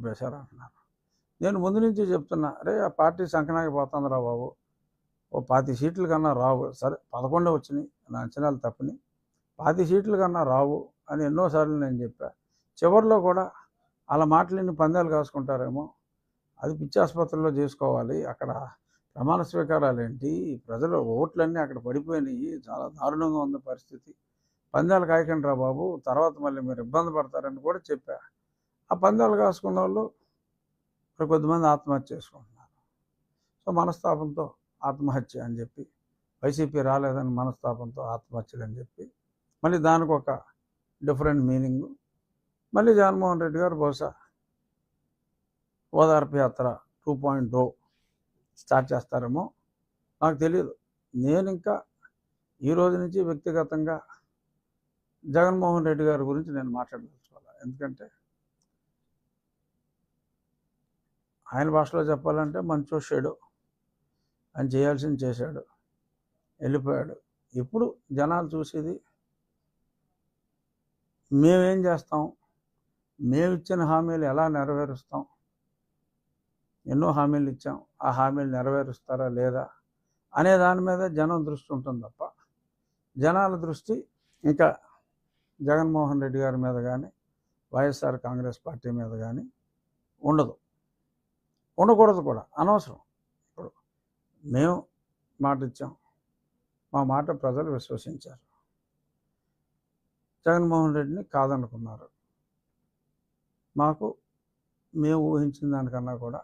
దొబ్బేశారు అంటున్నారు. నేను ముందు నుంచి చెప్తున్నా, అరే ఆ పార్టీ సంకనాకి పోతుందిరా బాబు, ఓ 25 సీట్ల కన్నా రావు, సరే 11 వచ్చినాయి, నా అంచనాలు తప్పినాయి, 25 సీట్ల కన్నా రావు అని ఎన్నోసార్లు నేను చెప్పా. చివరిలో కూడా అలా మాటలని పందాలు కాసుకుంటారేమో, అది పిచ్చి ఆసుపత్రిలో చేసుకోవాలి, అక్కడ ప్రమాణ స్వీకారాలు ఏంటి, ప్రజల ఓట్లన్నీ అక్కడ పడిపోయినాయి, చాలా దారుణంగా ఉంది పరిస్థితి, పందాలు కాయకండి రా బాబు, తర్వాత మళ్ళీ మీరు ఇబ్బంది పడతారని కూడా చెప్పా. ఆ పందాలు కాసుకున్న వాళ్ళు ఇప్పుడు కొద్దిమంది ఆత్మహత్య చేసుకుంటున్నారు. సో మనస్తాపంతో ఆత్మహత్య అని చెప్పి, వైసీపీ రాలేదని మనస్తాపంతో ఆత్మహత్యలు అని చెప్పి, మళ్ళీ దానికి ఒక డిఫరెంట్ మీనింగు. మళ్ళీ జగన్మోహన్ రెడ్డి గారు బహుశా ఓదార్పు యాత్ర 2.0 స్టార్ట్ చేస్తారేమో, నాకు తెలియదు. నేను ఇంకా ఈ రోజు నుంచి వ్యక్తిగతంగా జగన్మోహన్ రెడ్డి గారి గురించి నేను మాట్లాడదలుచుకోవాలి. ఎందుకంటే ఆయన భాషలో చెప్పాలంటే మంచోషాడు, ఆయన చేయాల్సింది చేశాడు, వెళ్ళిపోయాడు. ఇప్పుడు జనాలు చూసేది మేమేం చేస్తాం, మేమిచ్చిన హామీలు ఎలా నెరవేరుస్తాం, ఎన్నో హామీలు ఇచ్చాం, ఆ హామీలు నెరవేరుస్తారా లేదా అనే దాని మీద జనం దృష్టి ఉంటుంది తప్ప, జనాల దృష్టి ఇంకా జగన్మోహన్ రెడ్డి గారి మీద కానీ వైఎస్ఆర్ కాంగ్రెస్ పార్టీ మీద కానీ ఉండదు, ఉండకూడదు కూడా, అనవసరం. ఇప్పుడు మేము మాట ఇచ్చాం, మా మాట ప్రజలు విశ్వసించారు, జగన్మోహన్ రెడ్డిని కాదనుకున్నారు, మాకు మేము ఊహించిన దానికన్నా కూడా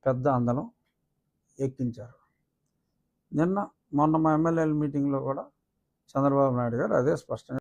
పెద్ద అందలం ఎక్కించారు. మొన్న మా ఎమ్మెల్యేల మీటింగ్లో కూడా చంద్రబాబు నాయుడు గారు అదే స్పష్టంగా